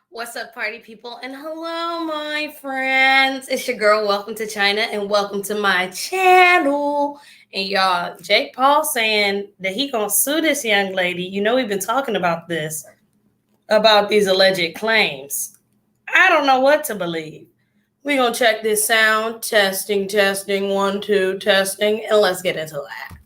What's up, party people? And hello, my friends. It's your girl. Welcome to China and welcome to my channel. And y'all, Jake Paul saying that he gonna sue this young lady. You know, we've been talking about this, about these alleged claims. I don't know what to believe. We gonna check this sound. Testing, testing, 1, 2, testing, and let's get into that.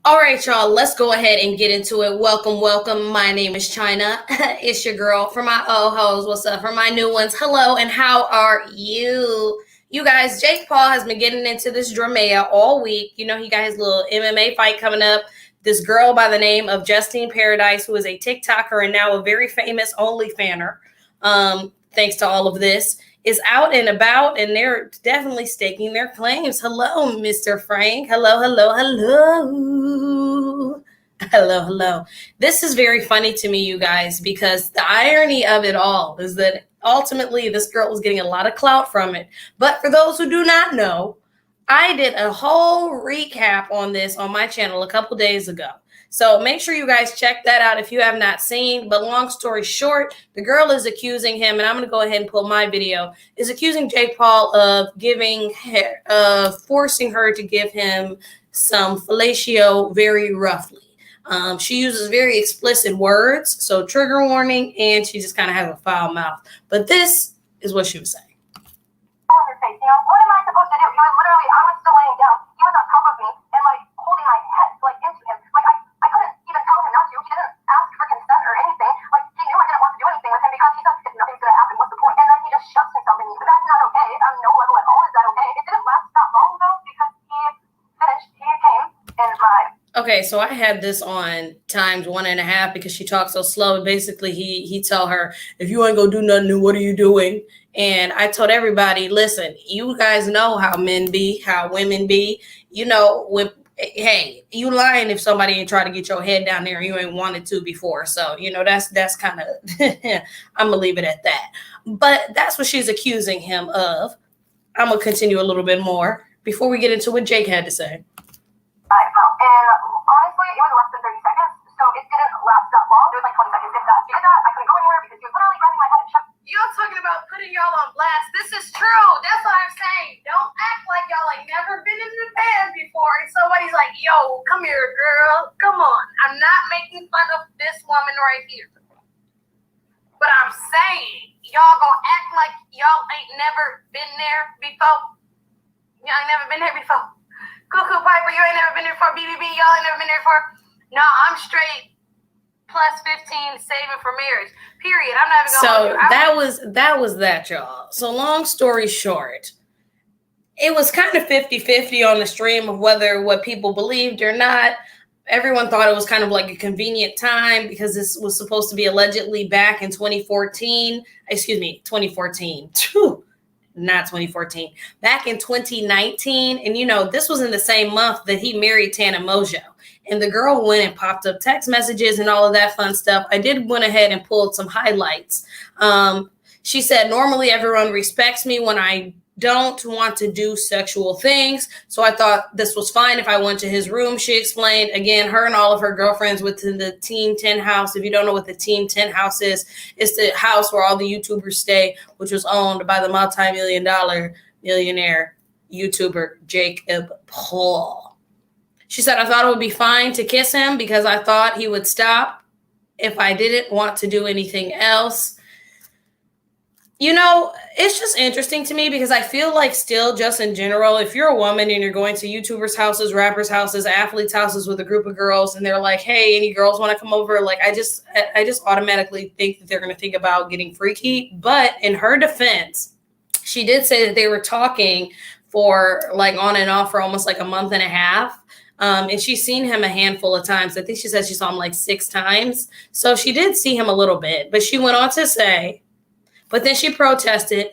All right, y'all, let's go ahead and get into it. Welcome, welcome. My name is China. It's your girl. For my old hoes, what's up? For my new ones, hello, and how are you? You guys, Jake Paul has been getting into this drama all week. You know, he got his little MMA fight coming up. This girl by the name of Justine Paradise, who is a TikToker and now a very famous OnlyFanner, thanks to all of this, is out and about, and they're definitely staking their claims. Hello, Mr. Frank. Hello, hello, hello. Hello, hello. This is very funny to me, you guys, because the irony of it all is that ultimately this girl was getting a lot of clout from it. But for those who do not know, I did a whole recap on this on my channel a couple days ago. So make sure you guys check that out if you have not seen. But long story short, the girl is accusing him, and I'm going to go ahead and pull my video, is accusing Jake Paul of forcing her to give him some fellatio very roughly. She uses very explicit words, so trigger warning, and she just kind of has a foul mouth. But this is what she was saying. On your face, what am I supposed to do? Literally, I was still laying down. He was on top of me and holding my head into him. I couldn't even tell him not to. He didn't ask for consent or anything. He knew I didn't want to do anything with him because he said if nothing's gonna happen, what's the point? And then he just shoves himself in me. But that's not okay. On no level at all is that okay. It didn't last that long though because he came in my. Okay, so I had this on times 1.5 because she talks so slow. Basically, he tell her, if you ain't gonna do nothing new, what are you doing? And I told everybody, listen, you guys know how men be, how women be. You know, hey, you lying if somebody ain't try to get your head down there and you ain't wanted to before. So, that's kind of, I'm gonna leave it at that. But that's what she's accusing him of. I'm gonna continue a little bit more before we get into what Jake had to say. And honestly, it was less than 30 seconds, so it didn't last that long. It was 20 seconds, if that. He did that, I couldn't go anywhere because he was literally grabbing my head and shoving. Y'all talking about putting y'all on blast. This is true. That's what I'm saying. Don't act like y'all never been in the bed before and somebody's like, yo, come here, girl. Come on. I'm not making fun of this woman right here. But I'm saying, y'all gonna act like y'all ain't never been there before. Y'all ain't never been there before. Cuckoo Piper, you ain't never been there before. BBB, y'all ain't never been there before. No, I'm straight plus 15 saving for marriage. Period. I'm not even going So that was that, y'all. So long story short, it was kind of 50-50 on the stream of whether what people believed or not. Everyone thought it was kind of like a convenient time because this was supposed to be allegedly back in 2014. Excuse me, 2014. Not 2014, back in 2019. And this was in the same month that he married Tana Mojo, and the girl went and popped up text messages and all of that fun stuff. I did went ahead and pulled some highlights. She said, normally everyone respects me when I don't want to do sexual things, so I thought this was fine if I went to his room. She explained, again, her and all of her girlfriends within the Team 10 house. If you don't know what the Team 10 house is, it's the house where all the YouTubers stay, which was owned by the multi-million-dollar millionaire YouTuber Jacob Paul. She said, I thought it would be fine to kiss him because I thought he would stop if I didn't want to do anything else. It's just interesting to me because I feel like still just in general, if you're a woman and you're going to YouTubers' houses, rappers' houses, athletes' houses with a group of girls and they're like, hey, any girls want to come over? I just automatically think that they're going to think about getting freaky. But in her defense, she did say that they were talking for on and off for almost a month and a half. And she's seen him a handful of times. I think she said she saw him 6 times. So she did see him a little bit. But she went on to say, But then she protested,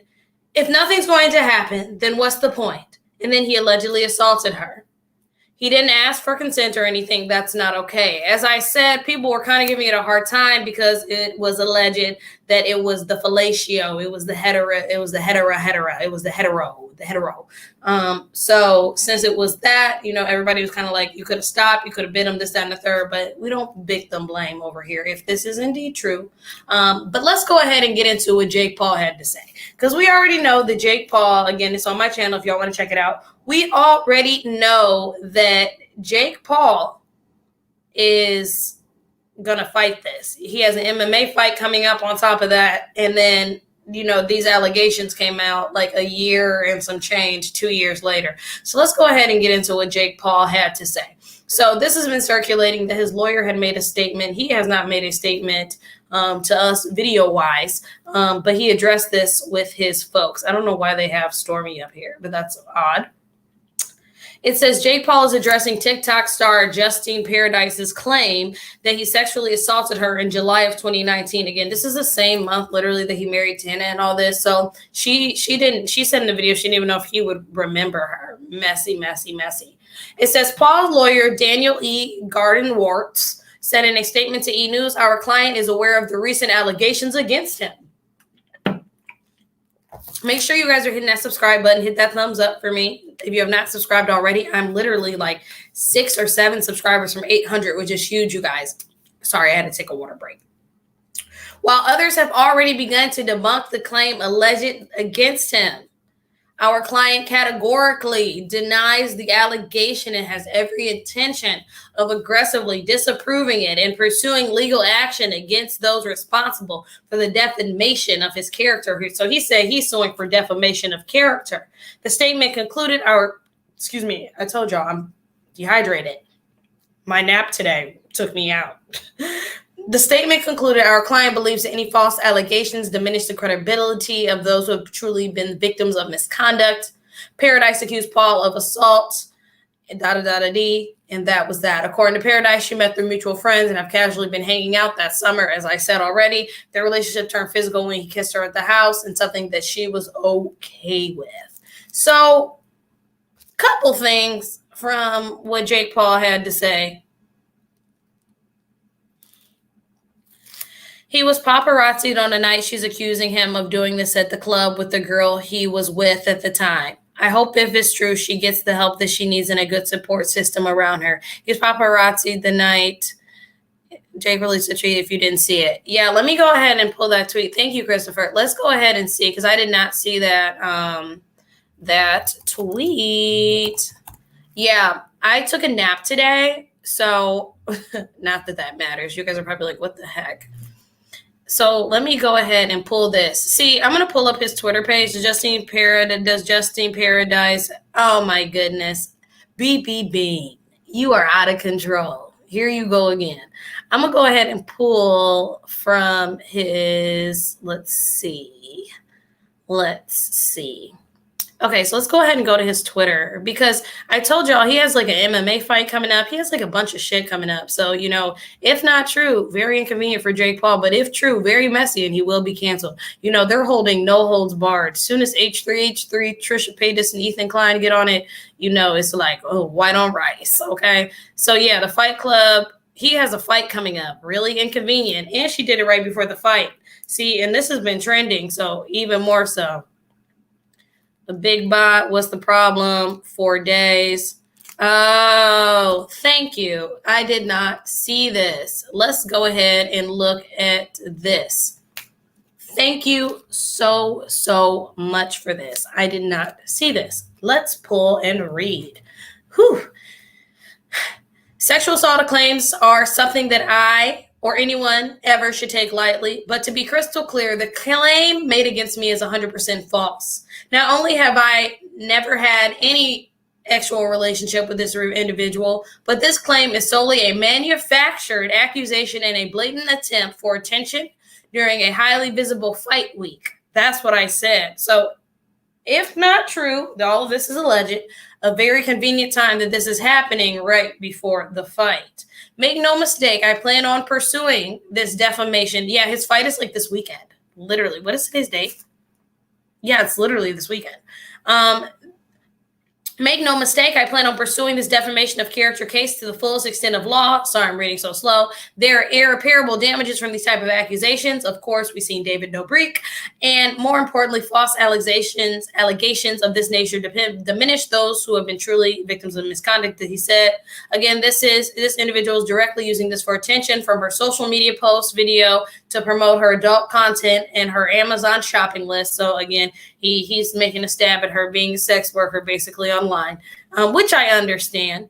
if nothing's going to happen, then what's the point? And then he allegedly assaulted her. He didn't ask for consent or anything. That's not okay. As I said, people were kind of giving it a hard time because it was alleged that it was the fellatio, it was the hetero, it was the hetero. So since it was that, everybody was kind of like, you could have stopped, you could have bit him, this, that, and the third, but we don't victim blame over here if this is indeed true. But let's go ahead and get into what Jake Paul had to say, because we already know that Jake Paul, again, it's on my channel if y'all want to check it out. We already know that Jake Paul is going to fight this. He has an MMA fight coming up on top of that. And then, these allegations came out like a year and some change, 2 years later. So let's go ahead and get into what Jake Paul had to say. So this has been circulating that his lawyer had made a statement. He has not made a statement to us video-wise, but he addressed this with his folks. I don't know why they have Stormy up here, but that's odd. It says Jake Paul is addressing TikTok star Justine Paradise's claim that he sexually assaulted her in July of 2019. Again, this is the same month, literally, that he married Tana and all this. So she said in the video, she didn't even know if he would remember her. Messy, messy, messy. It says Paul's lawyer, Daniel E. Gardenworts, said in a statement to E! News, our client is aware of the recent allegations against him. Make sure you guys are hitting that subscribe button. Hit that thumbs up for me. If you have not subscribed already, I'm literally like 6 or 7 subscribers from 800, which is huge, you guys. Sorry, I had to take a water break. While others have already begun to debunk the claim alleged against him, our client categorically denies the allegation and has every intention of aggressively disapproving it and pursuing legal action against those responsible for the defamation of his character. So he said he's suing for defamation of character. The statement concluded I told y'all I'm dehydrated. My nap today took me out. The statement concluded, our client believes that any false allegations diminish the credibility of those who have truly been victims of misconduct. Paradise accused Paul of assault, and that was that. According to Paradise, she met their mutual friends and have casually been hanging out that summer. As I said already, their relationship turned physical when he kissed her at the house, and something that she was okay with. So, couple things from what Jake Paul had to say. He was paparazzied on the night she's accusing him of doing this at the club with the girl he was with at the time. I hope if it's true, she gets the help that she needs and a good support system around her. He was paparazzied the night Jake released a tweet if you didn't see it. Yeah, let me go ahead and pull that tweet. Thank you, Christopher. Let's go ahead and see, because I did not see that, that tweet. Yeah, I took a nap today, so not that that matters. You guys are probably like, what the heck? So let me go ahead and pull this. See, I'm going to pull up his Twitter page. Justine Paradise. Oh, my goodness. BB, you are out of control. Here you go again. I'm going to go ahead and pull from his, let's see. Okay, so let's go ahead and go to his Twitter, because I told y'all he has like an MMA fight coming up. He has like a bunch of shit coming up. So, if not true, very inconvenient for Jake Paul, but if true, very messy, and he will be canceled. They're holding no holds barred. As soon as H3, Trisha Paytas, and Ethan Klein get on it, it's like, oh, white on rice. Okay. So yeah, the Fight Club, he has a fight coming up. Really inconvenient. And she did it right before the fight. See, and this has been trending. So even more so. The big bot, what's the problem? 4 days. Oh, thank you. I did not see this. Let's go ahead and look at this. Thank you so much for this. I did not see this. Let's pull and read. Whew. Sexual assault claims are something that I or anyone ever should take lightly, but to be crystal clear, the claim made against me is 100% false. Not only have I never had any actual relationship with this individual, but this claim is solely a manufactured accusation and a blatant attempt for attention during a highly visible fight week. That's what I said. So if not true, all of this is alleged, a very convenient time that this is happening right before the fight. Make no mistake, I plan on pursuing this defamation. Yeah, his fight is like this weekend. literally, what is today's date? Yeah, it's literally this weekend. Make no mistake, I plan on pursuing this defamation of character case to the fullest extent of law. Sorry, I'm reading so slow. There are irreparable damages from these type of accusations. Of course, we've seen David Dobrik. And more importantly, false allegations of this nature diminish those who have been truly victims of misconduct, that he said. Again, this individual is directly using this for attention from her social media post, video, to promote her adult content and her Amazon shopping list. So again, he's making a stab at her being a sex worker basically online, which I understand.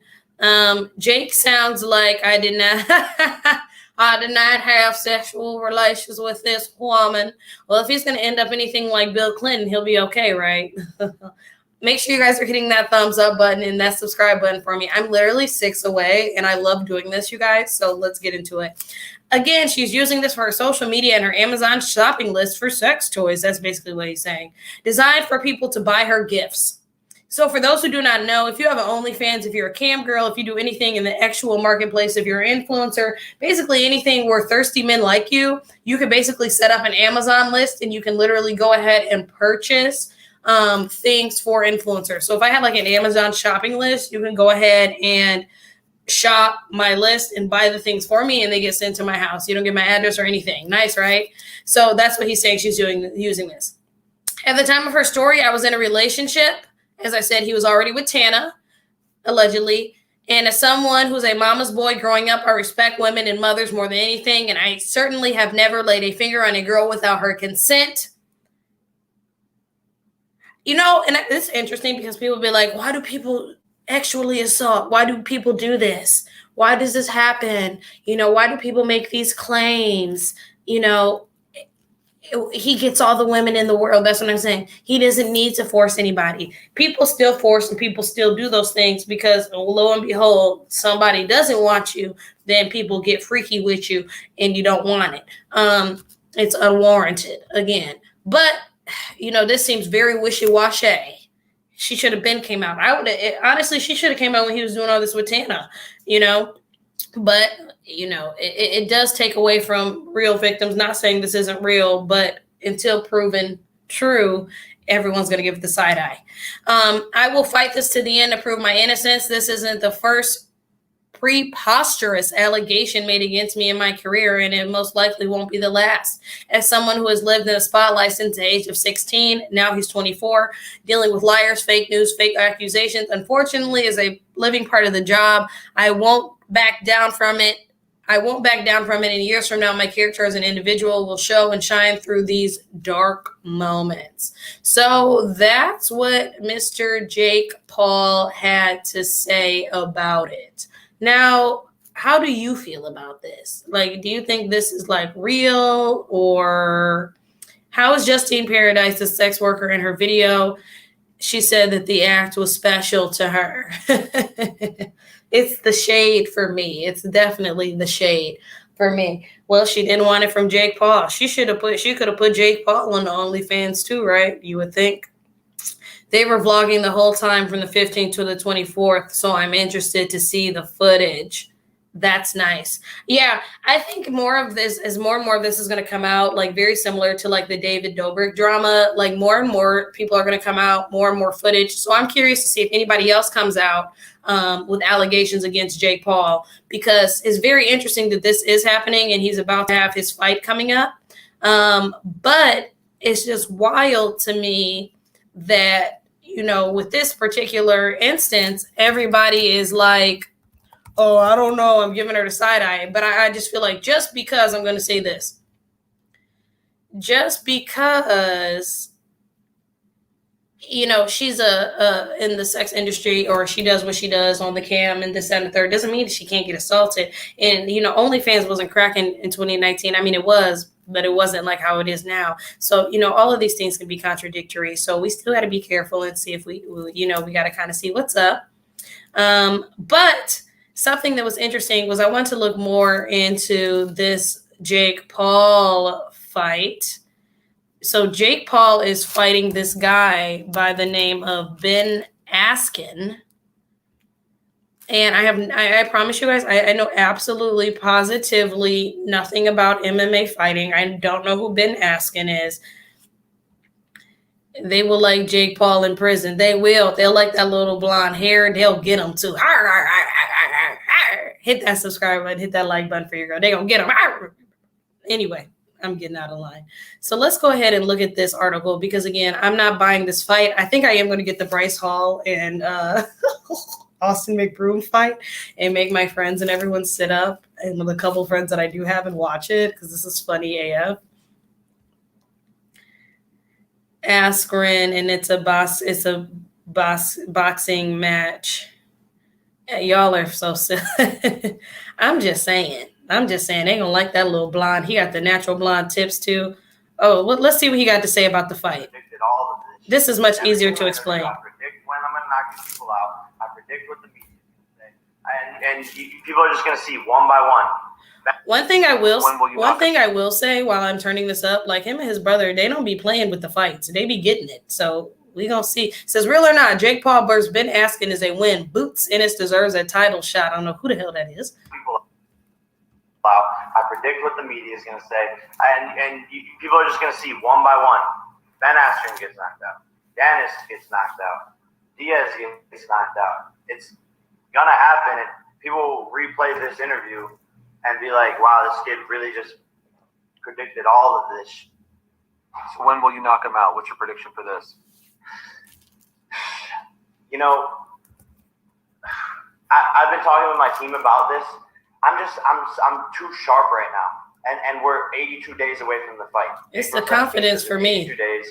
Jake sounds like I did not have sexual relations with this woman. Well, if he's going to end up anything like Bill Clinton, he'll be okay, right? Make sure you guys are hitting that thumbs up button and that subscribe button for me. I'm literally 6 away, and I love doing this, you guys. So let's get into it. Again, she's using this for her social media and her Amazon shopping list for sex toys. That's basically what he's saying. Designed for people to buy her gifts. So for those who do not know, if you have an OnlyFans, if you're a cam girl, if you do anything in the actual marketplace, if you're an influencer, basically anything where thirsty men like you can basically set up an Amazon list and you can literally go ahead and purchase things for influencers. So if I have like an Amazon shopping list, you can go ahead and shop my list and buy the things for me, and they get sent to my house. You don't get my address or anything. Nice, right? So that's what he's saying she's using this. At the time of her story, I was in a relationship. As I said, he was already with Tana, allegedly. And as someone who's a mama's boy growing up, I respect women and mothers more than anything. And I certainly have never laid a finger on a girl without her consent. You know, and it's interesting because people be like, why do people actually assault? Why do people do this? Why does this happen? You know, why do people make these claims? You know, he gets all the women in the world. That's what I'm saying. He doesn't need to force anybody. People still force and people still do those things because lo and behold, somebody doesn't want you. Then people get freaky with you and you don't want it. It's unwarranted again. But, you know, this seems very wishy-washy. She should have been came out. Honestly, she should have came out when he was doing all this with Tana, you know. But, you know, it does take away from real victims. Not saying this isn't real, but until proven true, everyone's going to give it the side eye. I will fight this to the end to prove my innocence. This isn't the first preposterous allegation made against me in my career, and it most likely won't be the last. As someone who has lived in the spotlight since the age of 16, now he's 24, dealing with liars, fake news, fake accusations, unfortunately, is a living part of the job. I won't back down from it. And years from now, my character as an individual will show and shine through these dark moments. So that's what Mr. Jake Paul had to say about it. Now, how do you feel about this? Like, do you think this is like real, or how is Justine Paradise, the sex worker, in her video? She said that the act was special to her. It's the shade for me. It's definitely the shade for me. Well, she didn't want it from Jake Paul. She could have put Jake Paul on the OnlyFans too, right? You would think. They were vlogging the whole time from the 15th to the 24th, so I'm interested to see the footage. That's nice. Yeah, I think more and more of this is going to come out, like very similar to like the David Dobrik drama. Like more and more people are going to come out, more and more footage. So I'm curious to see if anybody else comes out with allegations against Jake Paul, because it's very interesting that this is happening and he's about to have his fight coming up. But it's just wild to me that, you know, with this particular instance, everybody is like, oh, I don't know, I'm giving her the side eye. But I just feel like just because, I'm going to say this, just because, you know, she's in the sex industry, or she does what she does on the cam and this and the third, doesn't mean that she can't get assaulted. And, you know, OnlyFans wasn't cracking in 2019. I mean, it was, but it wasn't like how it is now. So, you know, all of these things can be contradictory. So we still got to be careful and see if we got to kind of see what's up. But something that was interesting was I want to look more into this Jake Paul fight. So Jake Paul is fighting this guy by the name of Ben Askin. And I promise you guys, I know absolutely, positively nothing about MMA fighting. I don't know who Ben Askren is. They will like Jake Paul in prison. They will. They'll like that little blonde hair. They'll get him too. Hit that subscribe button. Hit that like button for your girl. They gonna get him. Anyway, I'm getting out of line. So let's go ahead and look at this article because, again, I'm not buying this fight. I think I am going to get the Bryce Hall and Austin McBroom fight and make my friends and everyone sit up and with a couple friends that I do have and watch it because this is funny AF. Askren, and it's a boxing match. Yeah, y'all are so silly. I'm just saying they gonna like that little blonde. He got the natural blonde tips too. Oh, well, let's see what he got to say about the fight. This is much easier to explain. I predict when I'm gonna knock these people out. I predict what the media say, and people are just gonna see one by one. One thing I will say while I'm turning this up, like him and his brother, they don't be playing with the fights. They be getting it. So we gonna see. It says real or not, Jake Paul versus Ben Askren is a win. Boots Ennis deserves a title shot. I don't know who the hell that is. I predict what the media is gonna say, and people are just gonna see one by one. Ben Askren gets knocked out. Dennis gets knocked out. Diaz gets knocked out. It's gonna happen, and people will replay this interview and be like, wow, this kid really just predicted all of this. So when will you knock him out? What's your prediction for this? You know, I've been talking with my team about this. I'm too sharp right now. And we're 82 days away from the fight. It's the confidence for me. 82 days.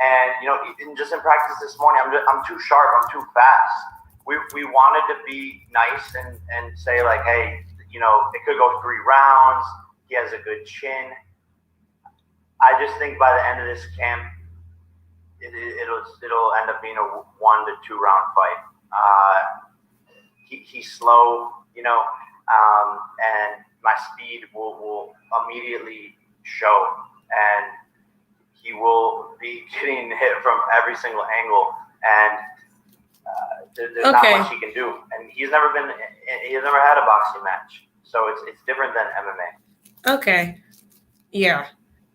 And, you know, just in practice this morning, I'm too sharp. I'm too fast. We wanted to be nice and say, like, hey, you know, it could go 3 rounds. He has a good chin. I just think by the end of this camp, it'll end up being a 1 to 2 round fight. He's slow, you know, and my speed will immediately show, and he will be getting hit from every single angle, and there's not much he can do. And he's never had a boxing match, so it's different than MMA. Okay, yeah.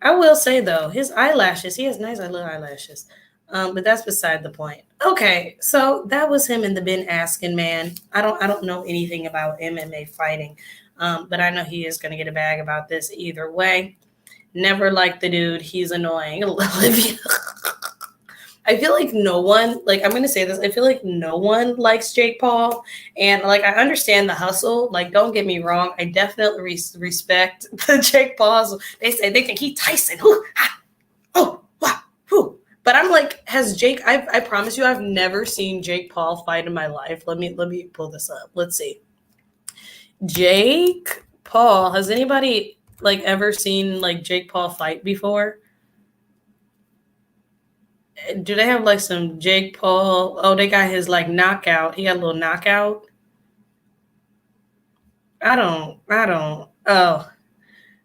I will say though, his eyelashes, he has nice little eyelashes. But that's beside the point. Okay, so that was him and the Ben Askren man. I don't know anything about MMA fighting, but I know he is going to get a bag about this either way. Never liked the dude. He's annoying. Olivia. I feel like no one, like I'm going to say this, I feel like no one likes Jake Paul. And like I understand the hustle. Like don't get me wrong. I definitely respect the Jake Paul. They say they think he Tyson. But I'm like, has Jake, I promise you, I've never seen Jake Paul fight in my life. Let me pull this up. Let's see. Jake Paul, has anybody like ever seen like Jake Paul fight before? Do they have like some Jake Paul? Oh, they got his like knockout. He got a little knockout. I don't.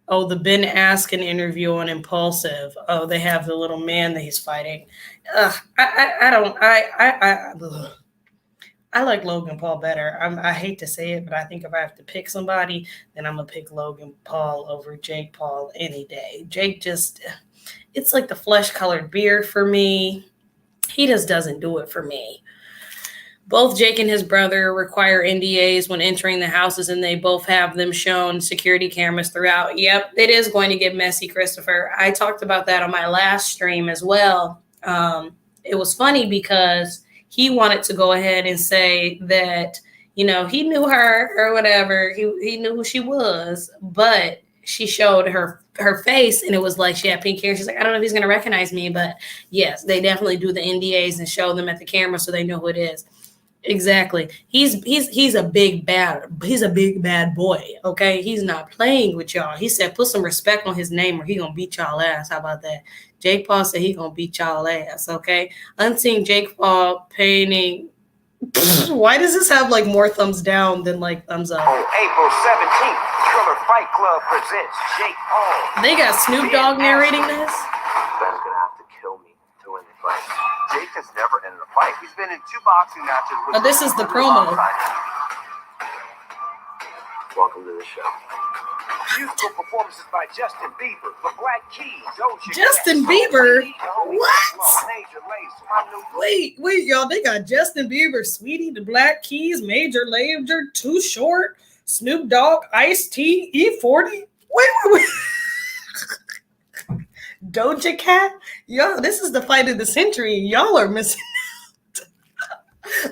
Oh, the Ben Askren interview on Impulsive. Oh, they have the little man that he's fighting. I like Logan Paul better. I hate to say it, but I think if I have to pick somebody, then I'm going to pick Logan Paul over Jake Paul any day. Jake just, it's like the flesh-colored beard for me. He just doesn't do it for me. Both Jake and his brother require NDAs when entering the houses, and they both have them shown security cameras throughout. Yep, it is going to get messy, Christopher. I talked about that on my last stream as well. It was funny because he wanted to go ahead and say that, you know, he knew her or whatever. He knew who she was, but she showed her face, and it was like she had pink hair. She's like, I don't know if he's going to recognize me, but yes, they definitely do the NDAs and show them at the camera so they know who it is. Exactly. He's a big bad boy. Okay. He's not playing with y'all. He said, put some respect on his name or he gonna beat y'all ass. How about that? Jake Paul said he gonna beat y'all ass. Okay. Unseen Jake Paul painting. Why does this have like more thumbs down than like thumbs up? On April 17th, Thriller Fight Club presents Jake Paul. They got Snoop Dogg narrating this. Ben's gonna have to kill me to win the fight. Jake has never ended a fight. He's been in 2 boxing matches. Oh, this is the promo. the show. Musical performances by Justin Bieber, The Black Keys, Doja Justin Cat, Bieber? Sweetie, Holy What? Flow, Major Lazer, My New Wait, y'all. They got Justin Bieber, Sweetie, The Black Keys, Major Lazer, Too Short, Snoop Dogg, Ice-T, E40. Wait. Doja Cat? Y'all, this is the fight of the century. Y'all are missing.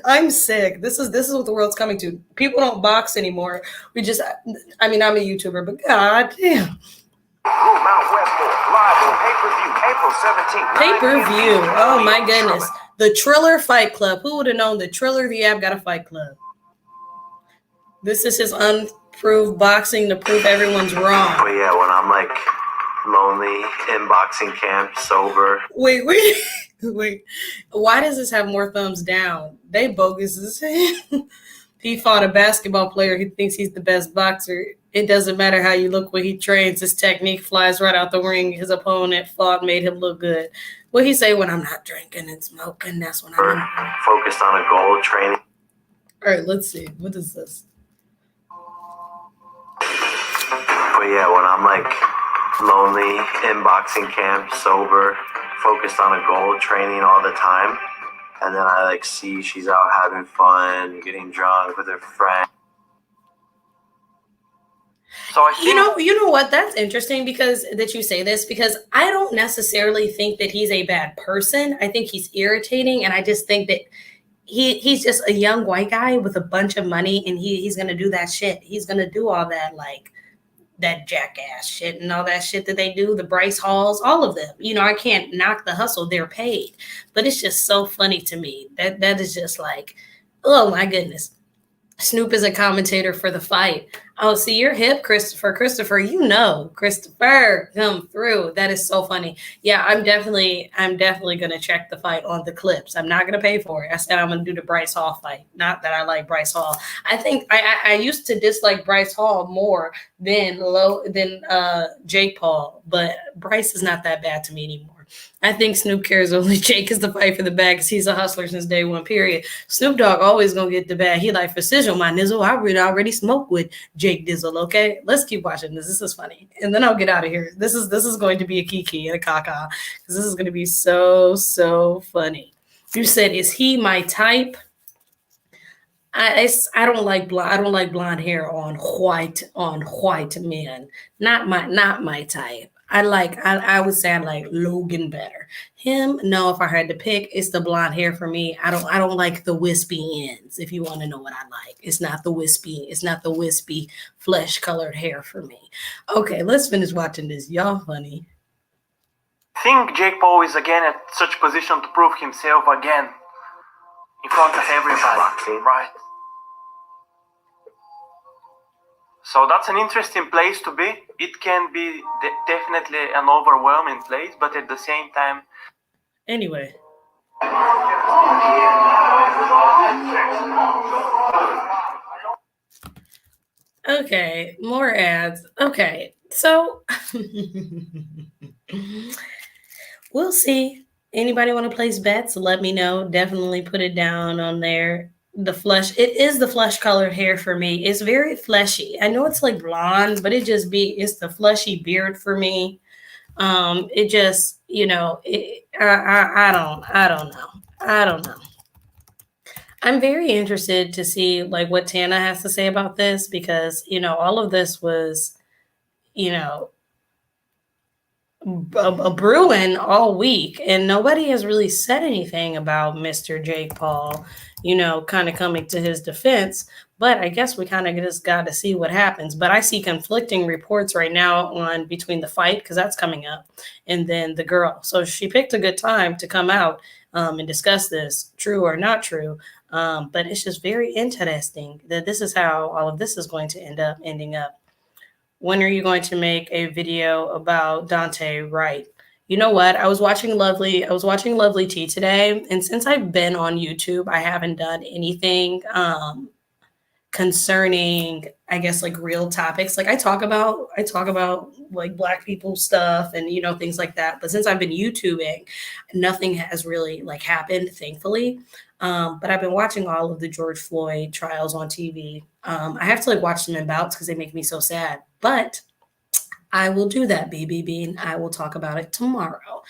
I'm sick. This is what the world's coming to. People don't box anymore. I'm a YouTuber, but god damn. Mount Westmore, live on pay-per-view, April 17th. Pay-per-view. Oh my goodness. The Triller Fight Club. Who would have known the Triller the app got a fight club? This is his unproved boxing to prove everyone's wrong. But yeah, when I'm like lonely in boxing camp, sober. Wait. Why does this have more thumbs down? They bogus as hell. He fought a basketball player. He thinks he's the best boxer. It doesn't matter how you look when he trains. His technique flies right out the ring. His opponent fought, made him look good. What he say when I'm not drinking and smoking? That's when I'm focused on a goal, training. All right, let's see. What is this? But yeah, when I'm like lonely in boxing camp, sober, focused on a goal, training all the time, and then I like see she's out having fun, getting drunk with her friend. So I think, you know what? That's interesting because that you say this, because I don't necessarily think that he's a bad person. I think he's irritating, and I just think that he's just a young white guy with a bunch of money, and he's gonna do that shit. He's gonna do all that, like that jackass shit and all that shit that they do, the Bryce Halls, all of them. You know, I can't knock the hustle, they're paid. But it's just so funny to me. That is just like, oh my goodness. Snoop is a commentator for the fight. Oh, see, you're hip, Christopher. Christopher, Christopher, come through. That is so funny. Yeah, I'm definitely gonna check the fight on the clips. I'm not gonna pay for it. I said I'm gonna do the Bryce Hall fight. Not that I like Bryce Hall. I think I used to dislike Bryce Hall more than Jake Paul, but Bryce is not that bad to me anymore. I think Snoop cares only Jake is the fight for the bag because he's a hustler since day one, period. Snoop Dogg always gonna get the bag. He like, for Sizzle, my nizzle, I already smoked with Jake Dizzle, okay? Let's keep watching this. This is funny. And then I'll get out of here. This is going to be a kiki and a caca because this is going to be so funny. You said, is he my type? I don't like blonde hair on white men. Not my type. I would say I like Logan better. Him, no, if I had to pick, it's the blonde hair for me. I don't like the wispy ends, if you want to know what I like. It's not the wispy flesh colored hair for me. Okay, let's finish watching this. Y'all funny. I think Jake Paul is again at such position to prove himself again in front of everybody, right? So that's an interesting place to be. It can be definitely an overwhelming place, but at the same time. Anyway. Okay, more ads. Okay, so we'll see. Anybody want to place bets? Let me know. Definitely put it down on there. It is the flesh colored hair for me. It's very fleshy. I know it's like blonde, but it's the fleshy beard for me. It just, I don't know. I'm very interested to see like what Tana has to say about this because, all of this was, a brewing all week and nobody has really said anything about Mr. Jake Paul, kind of coming to his defense. But I guess we kind of just got to see what happens. But I see conflicting reports right now on between the fight, because that's coming up, and then the girl. So she picked a good time to come out and discuss this, true or not true. But it's just very interesting that this is how all of this is going to ending up. When are you going to make a video about Dante Wright? You know what? I was watching Lovely Tea today. And since I've been on YouTube, I haven't done anything concerning, I guess, like real topics. Like I talk about like Black people stuff and, you know, things like that. But since I've been YouTubing, nothing has really like happened, thankfully. But I've been watching all of the George Floyd trials on TV. I have to like watch them in bouts because they make me so sad. But I will do that, BBB, and I will talk about it tomorrow.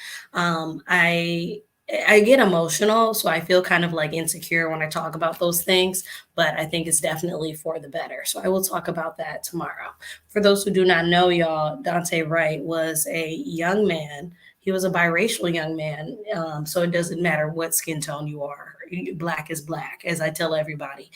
I get emotional, so I feel kind of like insecure when I talk about those things, but I think it's definitely for the better. So I will talk about that tomorrow. For those who do not know, y'all, Dante Wright was a young man. He was a biracial young man, so it doesn't matter what skin tone you are. Black is black, as I tell everybody.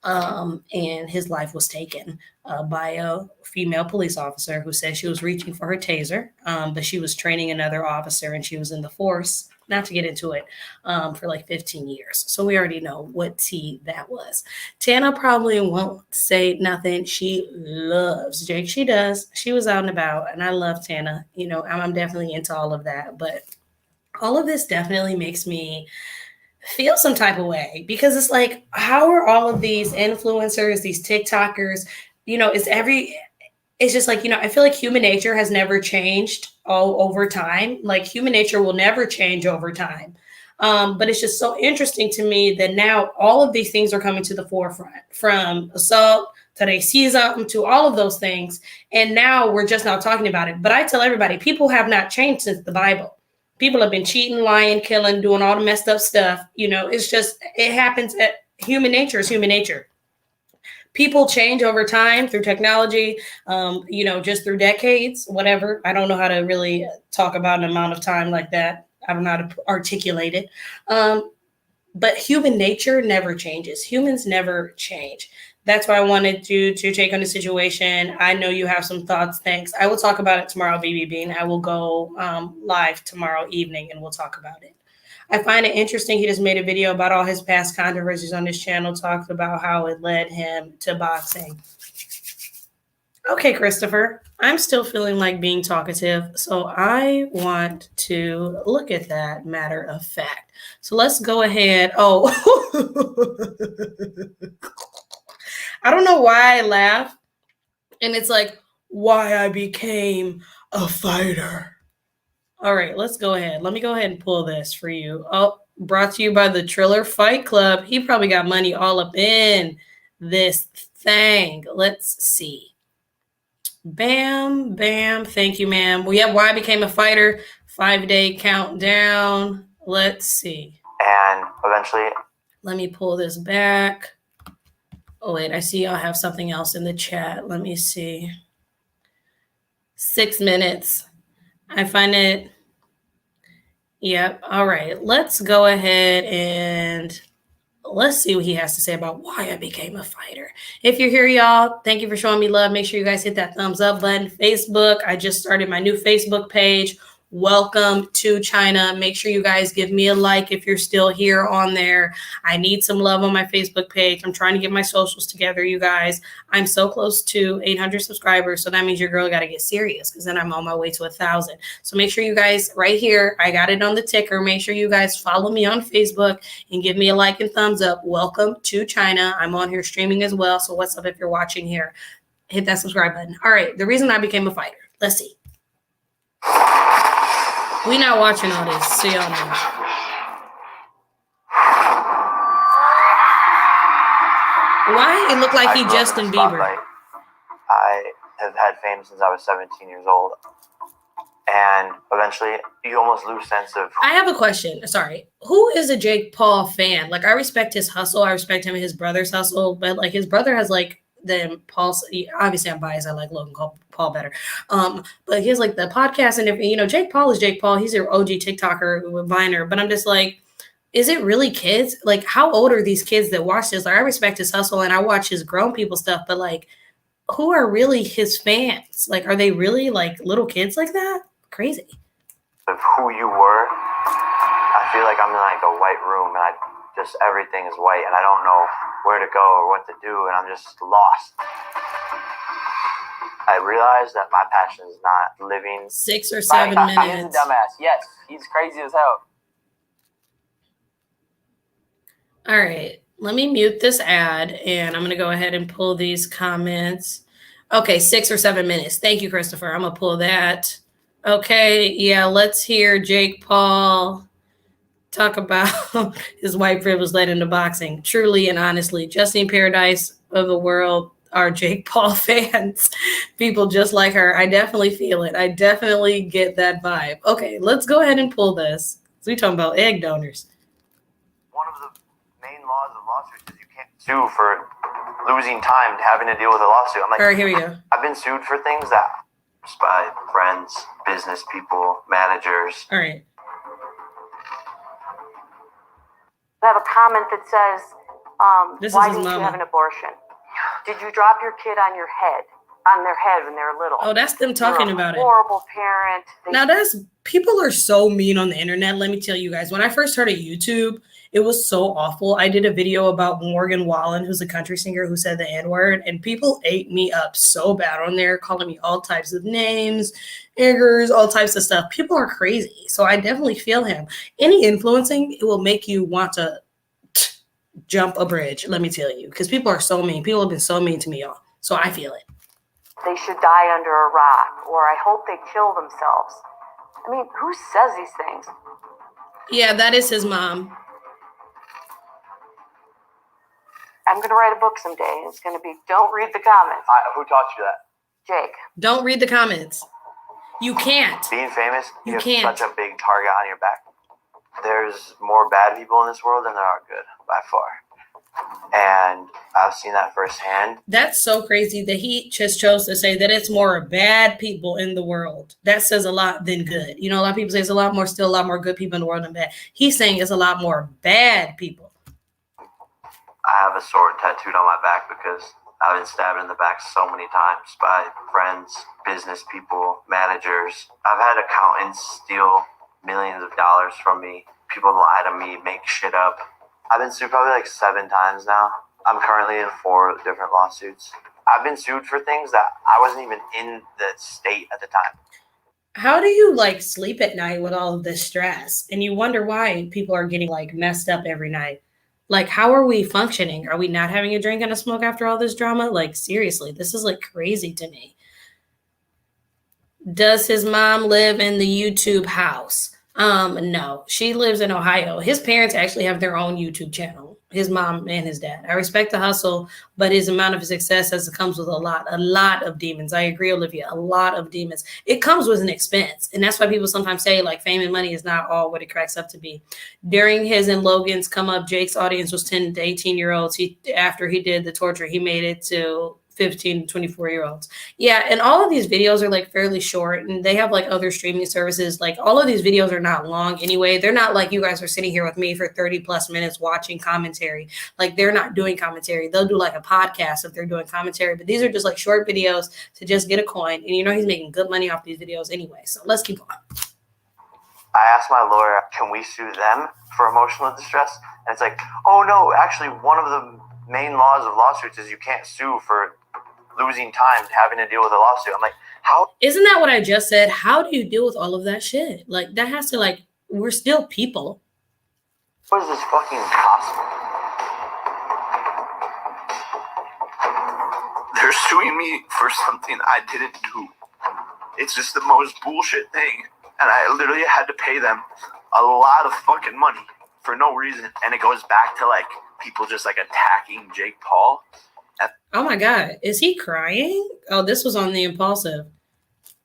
And his life was taken by a female police officer who said she was reaching for her taser, but she was training another officer and she was in the force, not to get into it, for like 15 years. So we already know what tea that was. Tana probably won't say nothing. She loves Jake. She does. She was out and about, and I love Tana. You know, I'm definitely into all of that. But all of this definitely makes me feel some type of way because it's like, how are all of these influencers, these TikTokers, you know, it's just like, you know, I feel like human nature has never changed all over time. Like human nature will never change over time. But it's just so interesting to me that now all of these things are coming to the forefront, from assault to racism to all of those things. And now we're just now talking about it. But I tell everybody, people have not changed since the Bible. People have been cheating, lying, killing, doing all the messed up stuff. You know, it's just, it happens. Human nature is human nature. People change over time through technology, you know, just through decades, whatever. I don't know how to really talk about an amount of time like that. I don't know how to articulate it. But human nature never changes. Humans never change. That's why I wanted you to take on the situation. I know you have some thoughts. Thanks. I will talk about it tomorrow, BBB, and I will go live tomorrow evening and we'll talk about it. I find it interesting. He just made a video about all his past controversies on his channel, talked about how it led him to boxing. Okay, Christopher, I'm still feeling like being talkative, so I want to look at that matter of fact. So let's go ahead. Oh, I don't know why I laugh. And it's like, why I became a fighter. All right, let's go ahead. Let me go ahead and pull this for you. Oh, brought to you by the Triller Fight Club. He probably got money all up in this thing. Let's see. Bam, bam. Thank you, ma'am. We have why I became a fighter. 5-day countdown. Let's see. And eventually, let me pull this back. Oh, wait, I see y'all have something else in the chat. Let me see. 6 minutes. I find it. Yep. All right. Let's go ahead and let's see what he has to say about why I became a fighter. If you're here, y'all, thank you for showing me love. Make sure you guys hit that thumbs up button. Facebook, I just started my new Facebook page. Welcome to China. Make sure you guys give me a like if you're still here on there. I need some love on my Facebook page. I'm trying to get my socials together, you guys. I'm so close to 800 subscribers, so that means your girl got to get serious because then I'm on my way to 1,000. So make sure you guys right here, I got it on the ticker. Make sure you guys follow me on Facebook and give me a like and thumbs up. Welcome to China. I'm on here streaming as well. So what's up if you're watching here? Hit that subscribe button. All right, the reason I became a fighter. Let's see. We not watching all this, so y'all know. Why it look like he Justin Bieber? I have had fame since I was 17 years old. And eventually, you almost lose sense of... I have a question. Sorry. Who is a Jake Paul fan? Like, I respect his hustle. I respect him and his brother's hustle. But, like, his brother has, like, the Paul... Obviously, I'm biased. I like Logan Paul better. But he has, like, the podcast and everything. You know, Jake Paul is Jake Paul. He's an OG TikToker, Viner. But I'm just like, is it really kids? Like, how old are these kids that watch this? Like, I respect his hustle and I watch his grown people stuff. But, like, who are really his fans? Like, are they really, like, little kids like that? Crazy. Of who you were, I feel like I'm in like a white room and everything is white and I don't know where to go or what to do and I'm just lost. I realized that my passion is not living. 6 or 7 minutes. He's a dumbass. Yes, he's crazy as hell. All right. Let me mute this ad, and I'm going to go ahead and pull these comments. Okay, 6 or 7 minutes. Thank you, Christopher. I'm going to pull that. Okay, yeah, let's hear Jake Paul talk about his white privilege led into boxing. Truly and honestly, Justine Paradise of the world are Jake Paul fans. People just like her. I definitely feel it. I definitely get that vibe. Okay, let's go ahead and pull this. So we talking about egg donors. One of the main laws of lawsuits is you can't sue for losing time having to deal with a lawsuit. I'm like, all right, here we go. I've been sued for things that by friends, business people, managers. All right. I have a comment that says, This why is his didn't you mama. have an abortion? Did you drop your kid on their head when they were little? Oh, that's them talking You're a about it. horrible parent. Now that's people are so mean on the internet. Let me tell you guys, when I first started YouTube, it was so awful. I did a video about Morgan Wallen, who's a country singer who said the N-word, and people ate me up so bad on there, calling me all types of names, niggers, all types of stuff. People are crazy. So I definitely feel him. Any influencing, it will make you want to jump a bridge, let me tell you, because people are so mean. People have been so mean to me, y'all. So I feel it. They should die under a rock, or I hope they kill themselves. I mean, who says these things? Yeah, that is his mom. I'm going to write a book someday. It's going to be Don't Read the Comments. Who taught you that? Jake. Don't read the comments. You can't. Being famous, You have can't. such a big target on your back. There's more bad people in this world than there are good, by far. And I've seen that firsthand. That's so crazy that he just chose to say that it's more bad people in the world. That says a lot than good. You know, a lot of people say it's still a lot more good people in the world than bad. He's saying it's a lot more bad people. I have a sword tattooed on my back because I've been stabbed in the back so many times by friends, business people, managers. I've had accountants steal millions of dollars from me. People lie to me, make shit up. I've been sued probably like 7 times now. I'm currently in 4 different lawsuits. I've been sued for things that I wasn't even in the state at the time. How do you like sleep at night with all of this stress? And you wonder why people are getting like messed up every night. Like, how are we functioning? Are we not having a drink and a smoke after all this drama? Like, seriously, this is like crazy to me. Does his mom live in the YouTube house? No, she lives in Ohio. His parents actually have their own YouTube channel, his mom and his dad. I respect the hustle, but his amount of success comes with a lot of demons. I agree, Olivia, a lot of demons. It comes with an expense. And that's why people sometimes say like fame and money is not all what it cracks up to be. During his and Logan's come up, Jake's audience was 10 to 18-year-olds. After he did the torture, he made it to 15 to 24-year-olds. Yeah, and all of these videos are like fairly short, and they have like other streaming services. Like all of these videos are not long anyway. They're not like you guys are sitting here with me for 30 plus minutes watching commentary. Like they're not doing commentary. They'll do like a podcast if they're doing commentary, but these are just like short videos to just get a coin. And you know he's making good money off these videos anyway. So let's keep on. I asked my lawyer, can we sue them for emotional distress? And it's like, oh no, actually one of the main laws of lawsuits is you can't sue for losing time having to deal with a lawsuit. I'm like, how? Isn't that what I just said? How do you deal with all of that shit? Like that has to like, we're still people. What is this fucking possible? They're suing me for something I didn't do. It's just the most bullshit thing. And I literally had to pay them a lot of fucking money for no reason. And it goes back to like people just like attacking Jake Paul. Oh my God. Is he crying? Oh, this was on the impulsive.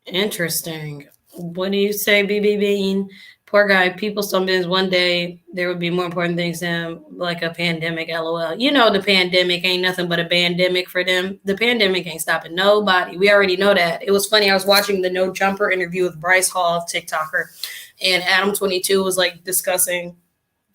Interesting. What do you say, BB Bean? Poor guy. People still means one day there would be more important things to him, like a pandemic, LOL. You know, the pandemic ain't nothing but a pandemic for them. The pandemic ain't stopping nobody. We already know that. It was funny. I was watching the No Jumper interview with Bryce Hall, TikToker, and Adam22 was like discussing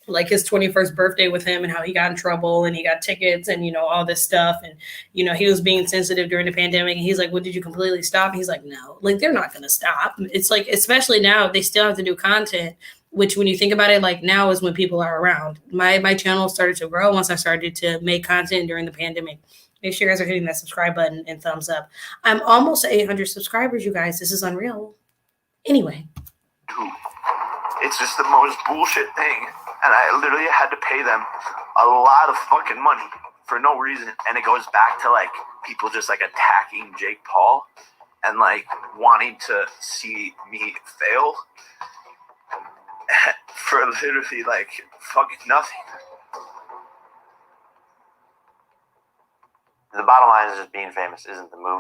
like his 21st birthday with him and how he got in trouble and he got tickets and, you know, all this stuff. And, you know, he was being sensitive during the pandemic. And he's like, well, did you completely stop? And he's like, no, like, they're not going to stop. It's like, especially now, they still have to do content, which when you think about it, like now is when people are around. My channel started to grow once I started to make content during the pandemic. Make sure you guys are hitting that subscribe button and thumbs up. I'm almost at 800 subscribers, you guys. This is unreal. Anyway. It's just the most bullshit thing. And I literally had to pay them a lot of fucking money for no reason. And it goes back to like people just like attacking Jake Paul and like wanting to see me fail for literally like fucking nothing. The bottom line is just being famous isn't the move,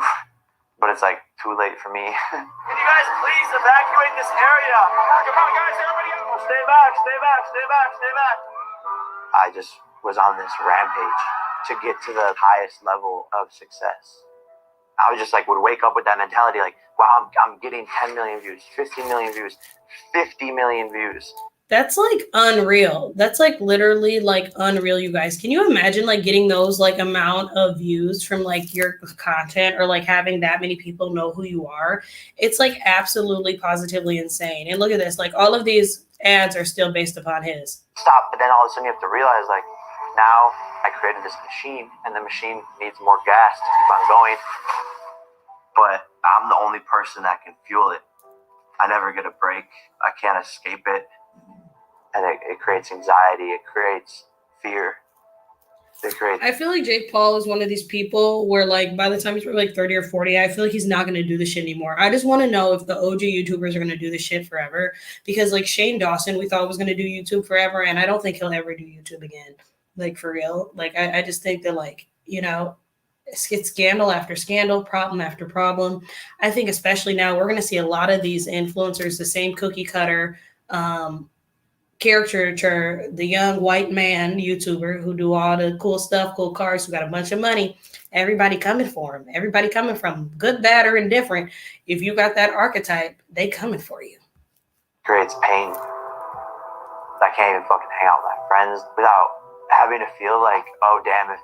but it's like too late for me. Can you guys please evacuate this area? Come on, guys, everybody else. Stay back, stay back, stay back, stay back. I just was on this rampage to get to the highest level of success. I was just like, would wake up with that mentality like, wow, I'm getting 10 million views, 15 million views, 50 million views. That's like unreal. That's like literally like unreal, you guys. Can you imagine like getting those like amount of views from like your content or like having that many people know who you are? It's like absolutely positively insane. And look at this, like all of these ads are still based upon his. Stop, but then all of a sudden you have to realize like now I created this machine and the machine needs more gas to keep on going. But I'm the only person that can fuel it. I never get a break. I can't escape it. And it creates anxiety. It creates fear. I feel like Jake Paul is one of these people where like by the time he's probably like 30 or 40, I feel like he's not going to do this shit anymore. I just want to know if the OG YouTubers are going to do this shit forever. Because like Shane Dawson, we thought was going to do YouTube forever. And I don't think he'll ever do YouTube again. Like for real. Like I just think that like, you know, it's scandal after scandal, problem after problem. I think especially now we're going to see a lot of these influencers, the same cookie cutter caricature, the young white man YouTuber who do all the cool stuff, cool cars, who got a bunch of money. Everybody coming for him. Everybody coming from him. Good, bad, or indifferent. If you got that archetype, they coming for you. Creates pain. I can't even fucking hang out with my friends without having to feel like, oh damn, if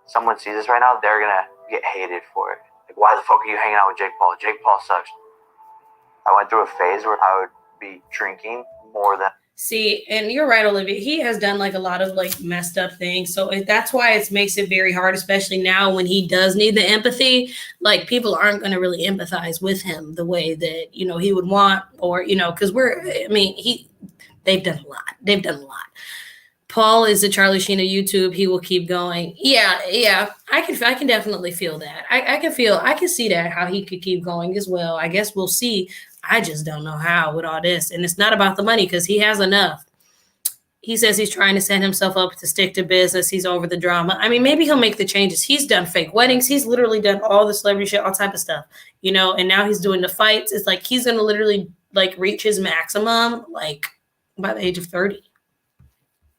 someone sees this right now, they're gonna get hated for it. Like, why the fuck are you hanging out with Jake Paul? Jake Paul sucks. I went through a phase where I would be drinking more than. See, and you're right, Olivia. He has done like a lot of like messed up things. So that's why it makes it very hard, especially now when he does need the empathy. Like people aren't going to really empathize with him the way that, you know, he would want, or, you know, because they've done a lot. They've done a lot. Paul is the Charlie Sheen of YouTube. He will keep going. Yeah. I can definitely feel that. I can see that, how he could keep going as well. I guess we'll see. I just don't know how with all this. And it's not about the money because he has enough. He says he's trying to set himself up to stick to business. He's over the drama. I mean, maybe he'll make the changes. He's done fake weddings. He's literally done all the celebrity shit, all type of stuff, you know, and now he's doing the fights. It's like he's going to literally like reach his maximum like by the age of 30.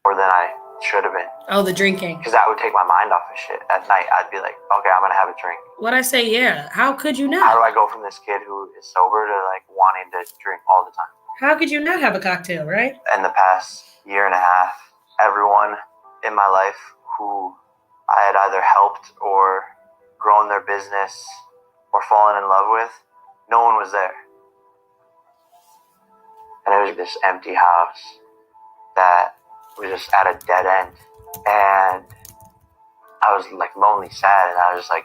More than I should have been. Oh, the drinking. Because that would take my mind off of shit. At night, I'd be like, okay, I'm going to have a drink. What I say, yeah. How could you not? How do I go from this kid who is sober to like wanting to drink all the time? How could you not have a cocktail, right? In the past year and a half, everyone in my life who I had either helped or grown their business or fallen in love with, no one was there. And it was this empty house that was just at a dead end. And I was like lonely, sad, and I was just like,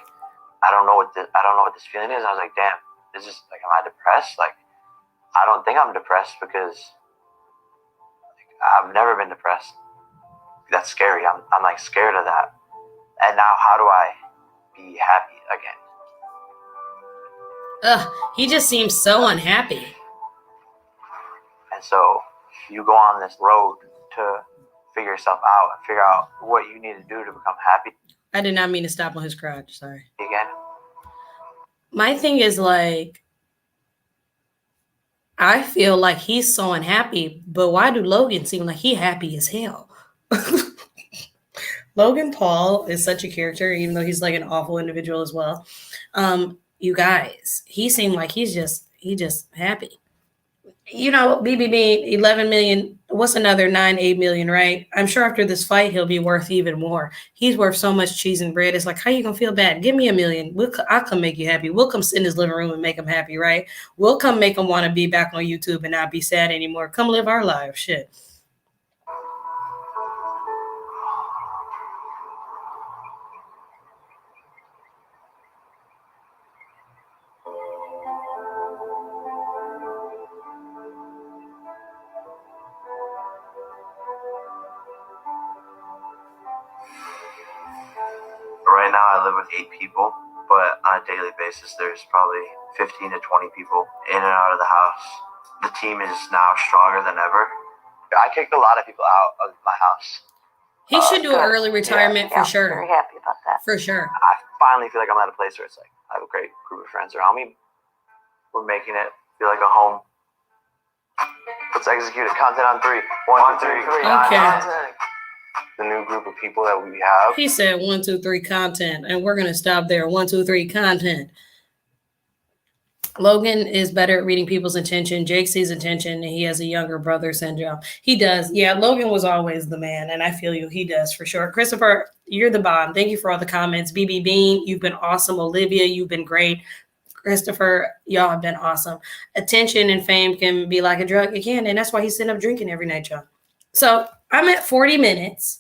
I don't know what this feeling is. I was like, damn, this is like, am I depressed? Like, I don't think I'm depressed because like, I've never been depressed. That's scary. I'm like scared of that. And now how do I be happy again? Ugh, he just seems so unhappy. And so you go on this road to figure yourself out and figure out what you need to do to become happy. I did not mean to stop on his crotch. Sorry. Again. My thing is like, I feel like he's so unhappy, but why do Logan seem like he happy as hell? Logan Paul is such a character, even though he's like an awful individual as well. You guys, he seemed like he just happy. You know, BBB 11 million. What's another 8 million, right? I'm sure after this fight, he'll be worth even more. He's worth so much cheese and bread. It's like, how you gonna feel bad? Give me $1 million. I'll come make you happy. We'll come sit in his living room and make him happy, right? We'll come make him want to be back on YouTube and not be sad anymore. Come live our lives, shit. Right now, I live with 8 people, but on a daily basis, there's probably 15 to 20 people in and out of the house. The team is now stronger than ever. I kicked a lot of people out of my house. He should do an good. early retirement for sure. Very happy about that. For sure. I finally feel like I'm at a place where it's like I have a great group of friends around me. We're making it feel like a home. Let's execute it. Content on 3. 1, 2, 3. Okay. Content. The new group of people that we have. He said 1, 2, 3 content, and we're gonna stop there. 1, 2, 3 content. Logan is better at reading people's intention. Jake sees intention, and he has a younger brother syndrome. He does. Yeah, Logan was always the man, and I feel you. He does for sure. Christopher, you're the bomb. Thank you for all the comments. BB Bean, you've been awesome. Olivia, you've been great. Christopher, y'all have been awesome. Attention and fame can be like a drug. It can, and that's why he's sitting up drinking every night, y'all. So I'm at 40 minutes.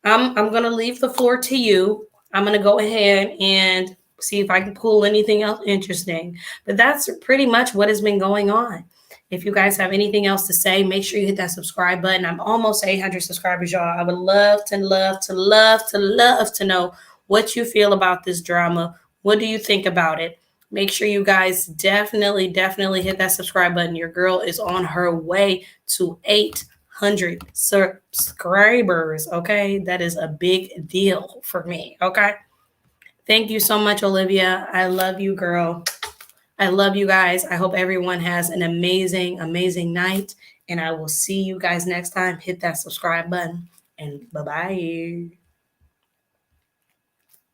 I'm gonna leave the floor to you. I'm gonna go ahead and see if I can pull anything else interesting. But that's pretty much what has been going on. If you guys have anything else to say, make sure you hit that subscribe button. I'm almost 800 subscribers, y'all. I would love to know what you feel about this drama. What do you think about it? Make sure you guys definitely hit that subscribe button. Your girl is on her way to 800 subscribers, okay? That is a big deal for me, okay? Thank you so much, Olivia. I love you, girl. I love you guys. I hope everyone has an amazing night, and I will see you guys next time. Hit that subscribe button, and bye-bye.